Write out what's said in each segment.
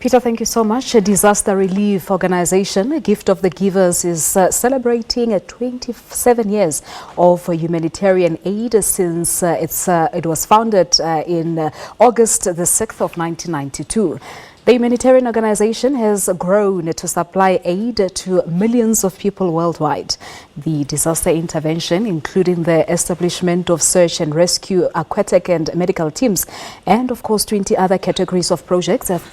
Peter, thank you so much. A disaster relief organization, A Gift of the Givers, is celebrating 27 years of humanitarian aid since it was founded in August the 6th of 1992. The humanitarian organization has grown to supply aid to millions of people worldwide. The disaster intervention, including the establishment of search and rescue, aquatic and medical teams, and of course 20 other categories of projects, have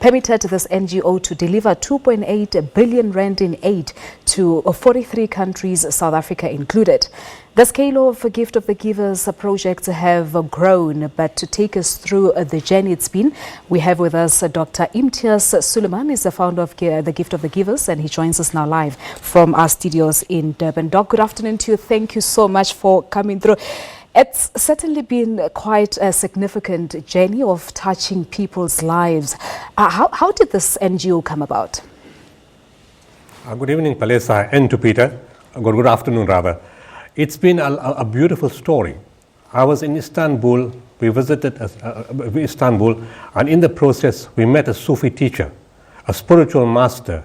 permitted this NGO to deliver 2.8 billion rand in aid to 43 countries, South Africa included. The scale of Gift of the Givers projects have grown, but to take us through the journey it's been, we have with us Dr. Imtiaz Sooliman. He's the founder of the Gift of the Givers, and he joins us now live from our studios in Durban. Doc, good afternoon to you. Thank you so much for coming through. It's certainly been quite a significant journey of touching people's lives. How did this NGO come about? Good evening, Palesa, and to Peter. Good afternoon, rather. It's been a beautiful story. I was in Istanbul. We visited Istanbul, and in the process, we met a Sufi teacher, a spiritual master.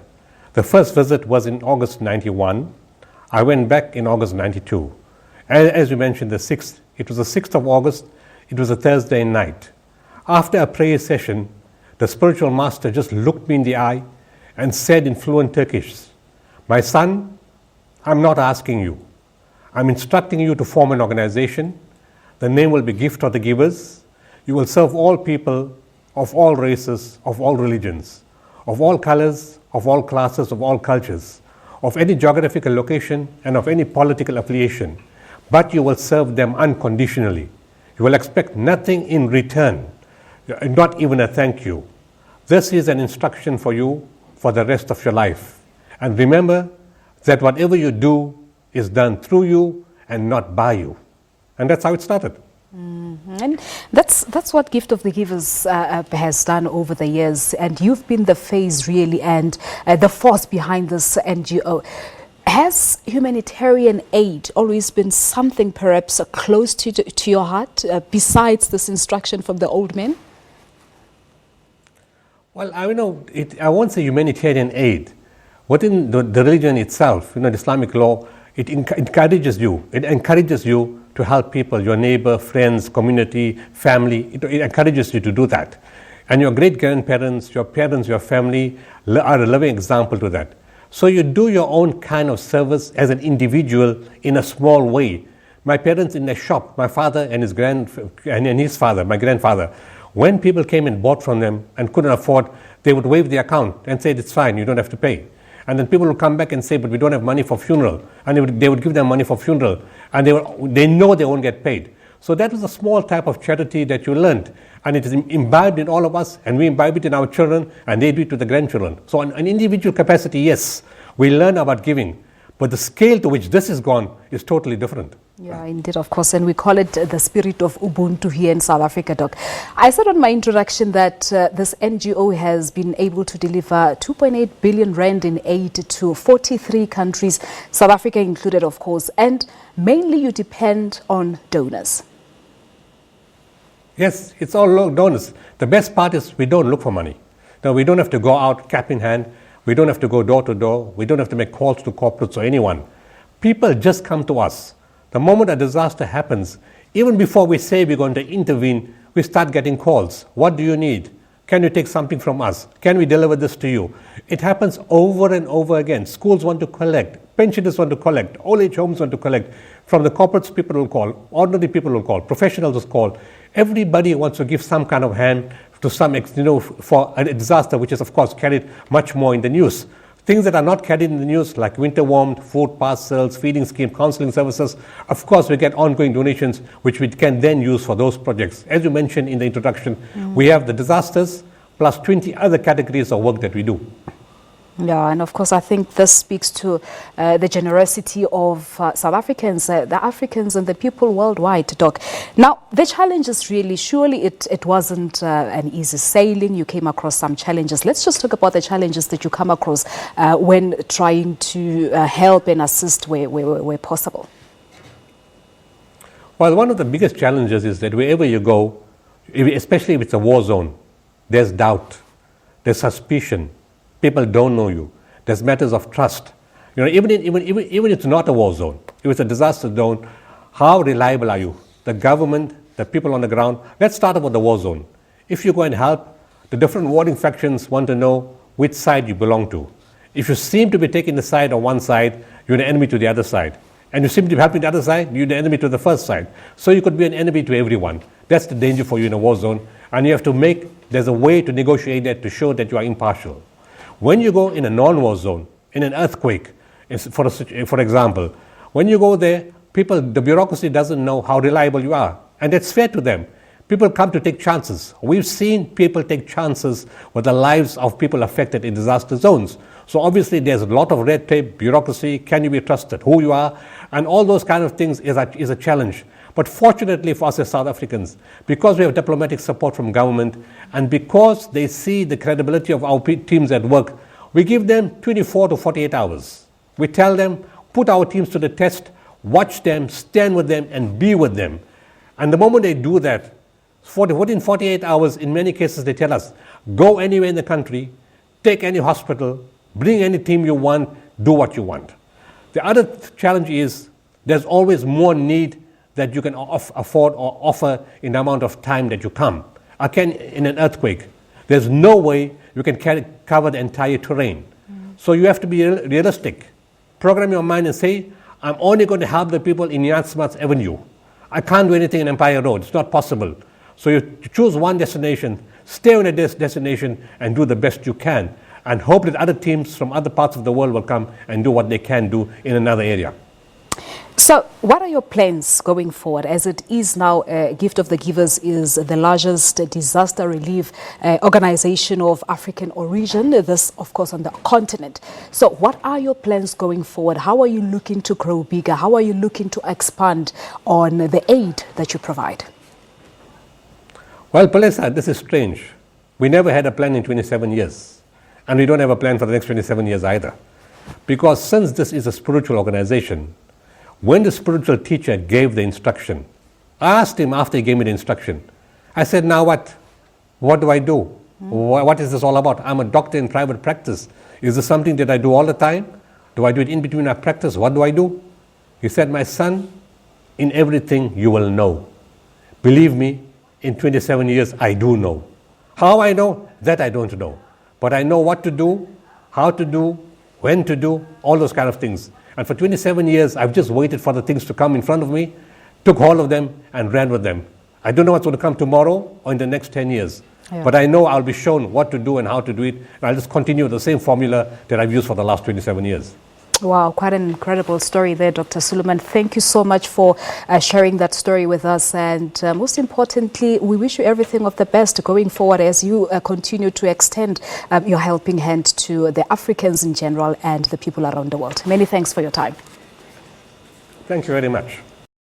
The first visit was in August 91. I went back in August 92. As you mentioned, it was the 6th of August. It was a Thursday night. After a prayer session, the spiritual master just looked me in the eye and said in fluent Turkish, "My son, I'm not asking you. I'm instructing you to form an organization. The name will be Gift of the Givers. You will serve all people of all races, of all religions, of all colors, of all classes, of all cultures, of any geographical location and of any political affiliation. But you will serve them unconditionally. You will expect nothing in return, not even a thank you. This is an instruction for you for the rest of your life. And remember that whatever you do is done through you and not by you." And that's how it started. Mm-hmm. And that's what Gift of the Givers has done over the years. And you've been the face really and the force behind this NGO. Has humanitarian aid always been something perhaps close to your heart besides this instruction from the old men? Well, I won't say humanitarian aid. Within the religion itself, the Islamic law, it encourages you to help people, your neighbor, friends, community, family. It encourages you to do that. And your great-grandparents, your parents, your family are a living example to that. So you do your own kind of service as an individual in a small way. My parents in their shop, my father and his father, my grandfather, when people came and bought from them and couldn't afford, they would waive the account and say, "It's fine, you don't have to pay." And then people would come back and say, "But we don't have money for funeral." And they would give them money for funeral. And they know they won't get paid. So that was a small type of charity that you learned. And it is imbibed in all of us, and we imbibe it in our children, and they do it to the grandchildren. So on an individual capacity, yes, we learn about giving. But the scale to which this is gone is totally different. Yeah, indeed, of course. And we call it the spirit of Ubuntu here in South Africa, Doc. I said on my introduction that this NGO has been able to deliver 2.8 billion rand in aid to 43 countries, South Africa included, of course. And mainly you depend on donors. Yes, it's all donors. The best part is we don't look for money. Now, we don't have to go out cap in hand. We don't have to go door to door. We don't have to make calls to corporates or anyone. People just come to us. The moment a disaster happens, even before we say we're going to intervene, we start getting calls. What do you need? Can you take something from us? Can we deliver this to you? It happens over and over again. Schools want to collect. Pensioners want to collect. Old age homes want to collect. From the corporates, people will call. Ordinary people will call. Professionals will call. Everybody wants to give some kind of hand to for a disaster, which is, of course, carried much more in the news. Things that are not carried in the news, like winter warmth, food parcels, feeding scheme, counseling services, of course, we get ongoing donations, which we can then use for those projects. As you mentioned in the introduction, we have the disasters plus 20 other categories of work that we do. Yeah, and of course, I think this speaks to the generosity of South Africans, the Africans and the people worldwide, Doc. Now, the challenges really, surely it wasn't an easy sailing. You came across some challenges. Let's just talk about the challenges that you come across when trying to help and assist where possible. Well, one of the biggest challenges is that wherever you go, especially if it's a war zone, there's doubt. there's suspicion, people don't know you, there's matters of trust. You know, even if it's not a war zone, if it's a disaster zone, how reliable are you? The government, the people on the ground. Let's start about the war zone. If you go and help, the different warring factions want to know which side you belong to. If you seem to be taking the side of one side, you're an enemy to the other side. And you seem to be helping the other side, you're the enemy to the first side. So you could be an enemy to everyone. That's the danger for you in a war zone. And you have to there's a way to negotiate that to show that you are impartial. When you go in a non-war zone, in an earthquake, for example, when you go there, the bureaucracy doesn't know how reliable you are. And that's fair to them. People come to take chances. We've seen people take chances with the lives of people affected in disaster zones. So obviously there's a lot of red tape, bureaucracy, can you be trusted, who you are, and all those kind of things is a challenge. But fortunately for us as South Africans, because we have diplomatic support from government, and because they see the credibility of our teams at work, we give them 24 to 48 hours. We tell them, put our teams to the test, watch them, stand with them, and be with them. And the moment they do that, within 48 hours, in many cases, they tell us, go anywhere in the country, take any hospital, bring any team you want, do what you want. The other challenge is there's always more need that you can afford or offer in the amount of time that you come. Again, in an earthquake, there's no way you can cover the entire terrain. So you have to be realistic. Program your mind and say, I'm only going to help the people in Yansmas Avenue. I can't do anything in Empire Road. It's not possible. So you choose one destination, stay on a destination, and do the best you can. And hope that other teams from other parts of the world will come and do what they can do in another area. So what are your plans going forward, as it is now Gift of the Givers is the largest disaster relief organization of African origin, this of course on the continent. So what are your plans going forward? How are you looking to grow bigger? How are you looking to expand on the aid that you provide? Well, Palesa, this is strange. We never had a plan in 27 years. And we don't have a plan for the next 27 years either. Because since this is a spiritual organization, when the spiritual teacher gave the instruction, I asked him after he gave me the instruction, I said, now what? What do I do? What is this all about? I'm a doctor in private practice. Is this something that I do all the time? Do I do it in between my practice? What do I do? He said, my son, in everything you will know. Believe me, in 27 years, I do know. How I know? That I don't know. But I know what to do, how to do, when to do, all those kind of things. And for 27 years, I've just waited for the things to come in front of me, took hold of them, and ran with them. I don't know what's going to come tomorrow or in the next 10 years. Yeah. But I know I'll be shown what to do and how to do it. And I'll just continue the same formula that I've used for the last 27 years. Wow, quite an incredible story there, Dr. Sooliman. Thank you so much for sharing that story with us. And most importantly, we wish you everything of the best going forward as you continue to extend your helping hand to the Africans in general and the people around the world. Many thanks for your time. Thank you very much.